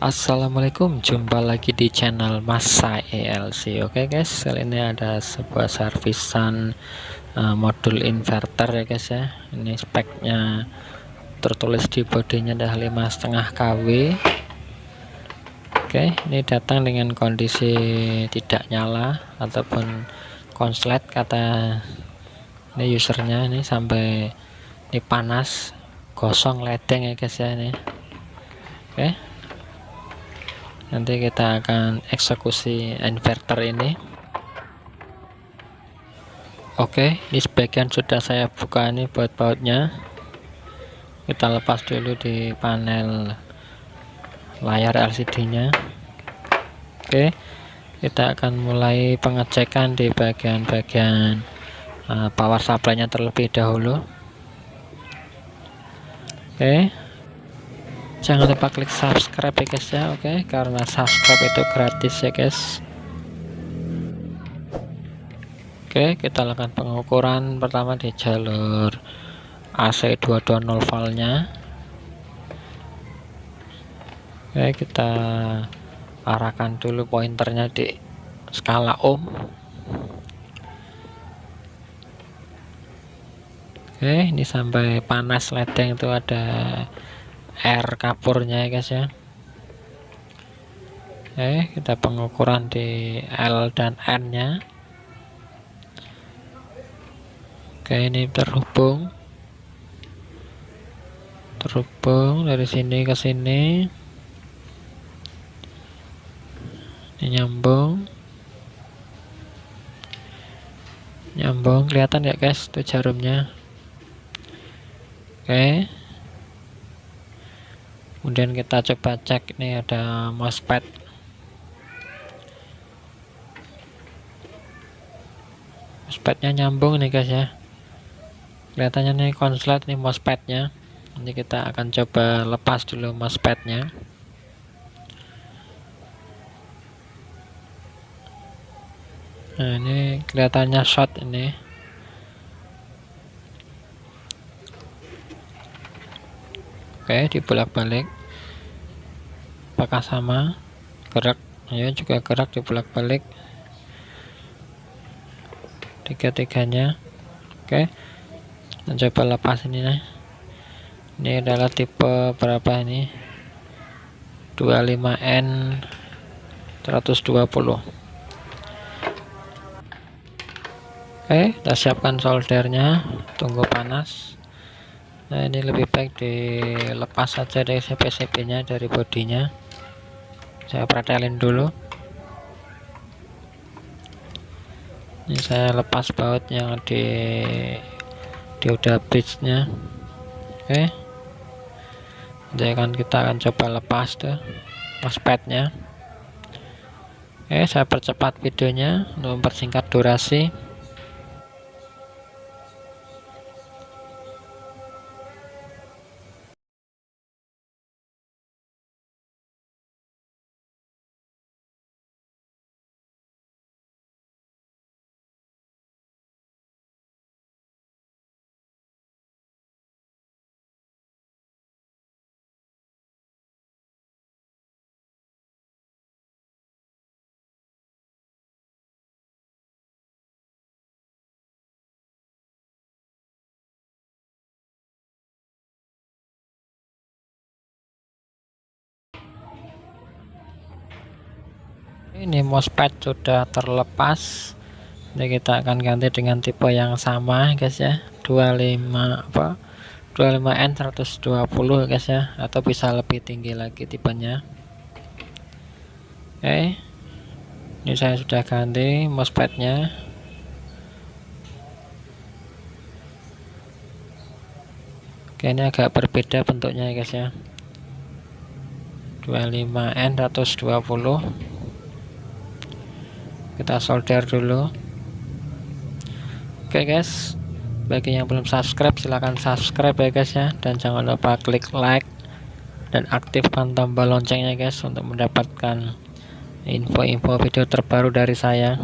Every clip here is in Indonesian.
Assalamualaikum, jumpa lagi di channel Masa ELC. Oke guys, kali ini ada sebuah servisan modul inverter ya guys ya. Ini speknya tertulis di bodinya adalah 5,5 kW. Oke, ini datang dengan kondisi tidak nyala ataupun konslet, kata ini usernya. Ini sampai ini panas, gosong, ledeng ya guys ya ini. Oke, nanti kita akan eksekusi inverter ini. Oke, ini sebagian sudah saya buka ini baut-bautnya. Kita lepas dulu di panel layar LCD-nya. Oke, kita akan mulai pengecekan di bagian-bagian power supply-nya terlebih dahulu. Oke, jangan lupa klik subscribe ya guys ya. Oke, karena subscribe itu gratis ya guys. Oke, kita lakukan pengukuran pertama di jalur AC 220 volt-nya. Oke, kita arahkan dulu pointernya di skala ohm. Oke, ini sampai panas ledeng itu ada air kapurnya ya guys ya. Oke, kita pengukuran di L dan N nya. Oke, ini terhubung dari sini ke sini. Ini nyambung, kelihatan ya guys, itu jarumnya. Oke, kemudian kita coba cek, ini ada MOSFET. MOSFET-nya nyambung nih guys ya. Kelihatannya nih konslet nih MOSFET-nya. Nanti kita akan coba lepas dulu MOSFET-nya. Nah, ini kelihatannya short ini. Oke, dibolak-balik. Apakah sama? Gerak, ya juga gerak, dibolak-balik. Tiga-tiganya. Oke, kita coba lepas ini nih. Ini adalah tipe berapa ini? 25N 120. Oke, kita siapkan soldernya, tunggu panas. Nah, ini lebih baik dilepas saja dari CP-CP nya, dari bodinya. Saya pretelin dulu. Ini saya lepas baut yang di dioda bridge nya. Oke, jadi kita akan coba lepas tuh MOSFET nya. Oke, saya percepat videonya untuk mempersingkat durasi. Ini MOSFET sudah terlepas. Jadi kita akan ganti dengan tipe yang sama guys ya, 25N 120 guys ya, atau bisa lebih tinggi lagi tipenya. Oke, ini saya sudah ganti MOSFET nya. Oke, ini agak berbeda bentuknya ya guys ya, 25N 120. Kita solder dulu. Oke guys, bagi yang belum subscribe silahkan subscribe ya guys ya, dan jangan lupa klik like dan aktifkan tombol loncengnya guys untuk mendapatkan info-info video terbaru dari saya.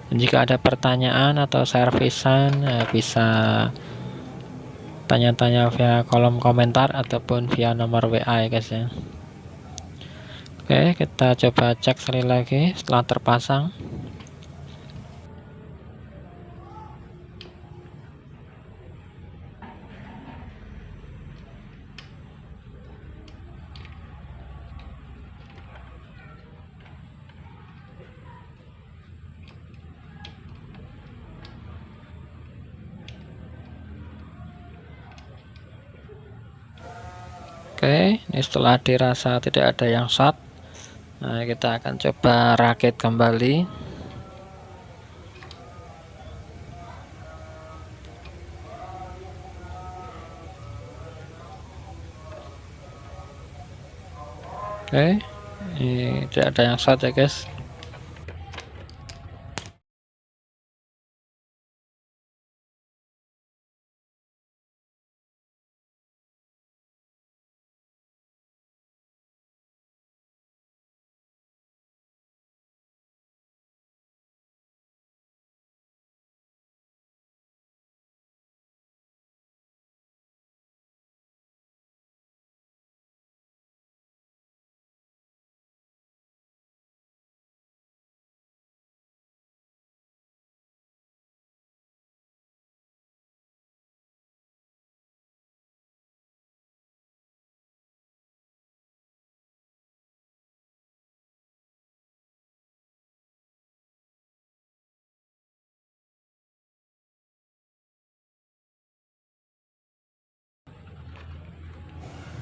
Dan jika ada pertanyaan atau servisan, bisa tanya-tanya via kolom komentar ataupun via nomor WA ya guys ya. Oke, kita coba cek sekali lagi setelah terpasang. Oke, ini setelah dirasa tidak ada yang short, nah kita akan coba rakit kembali. Oke, ini tidak ada yang short ya guys.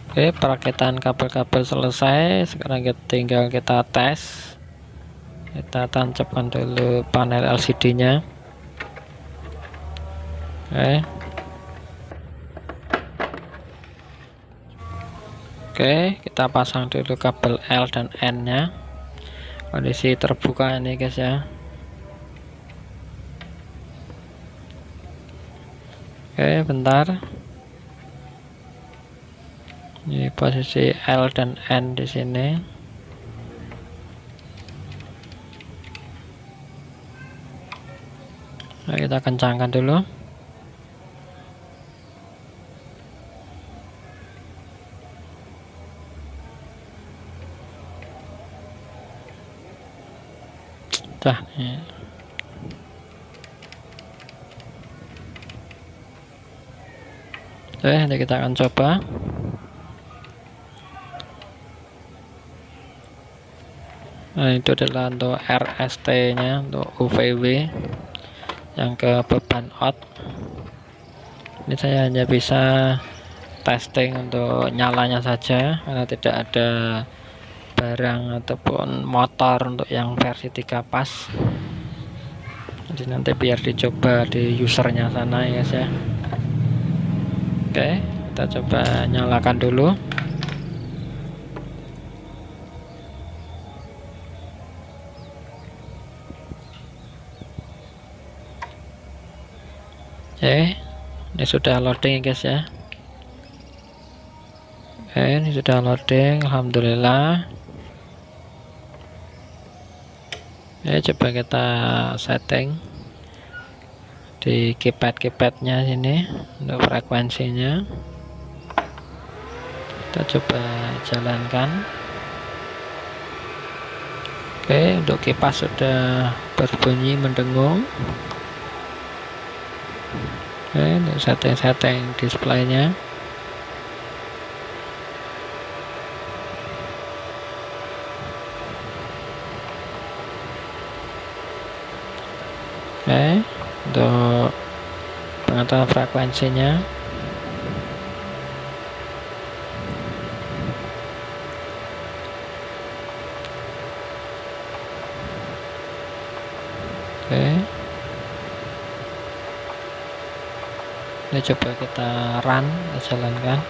Oke, perakitan kabel-kabel selesai. Sekarang tinggal kita tes. Kita tancapkan dulu panel LCD-nya. Oke, kita pasang dulu kabel L dan N-nya. Kondisi terbuka ini guys ya. Oke, bentar. Ini posisi L dan N di sini. Nah, kita kencangkan dulu. Dah. Oke, nanti kita akan coba. Nah, itu adalah untuk RST-nya, untuk UVW yang ke beban out. Ini saya hanya bisa testing untuk nyalanya saja karena tidak ada barang ataupun motor untuk yang versi 3 pas. Jadi nanti biar dicoba di usernya sana ya guys ya. Oke, kita coba nyalakan dulu. Oke, ini sudah loading ya guys ya. Oke, ini sudah loading, alhamdulillah. Oke, coba kita setting di keypadnya sini untuk frekuensinya. Kita coba jalankan. Oke, untuk kipas sudah berbunyi mendengung. Oke, untuk setting displaynya. Oke, untuk pengetahuan frekuensinya. Oke, ini coba kita run, kita jalankan.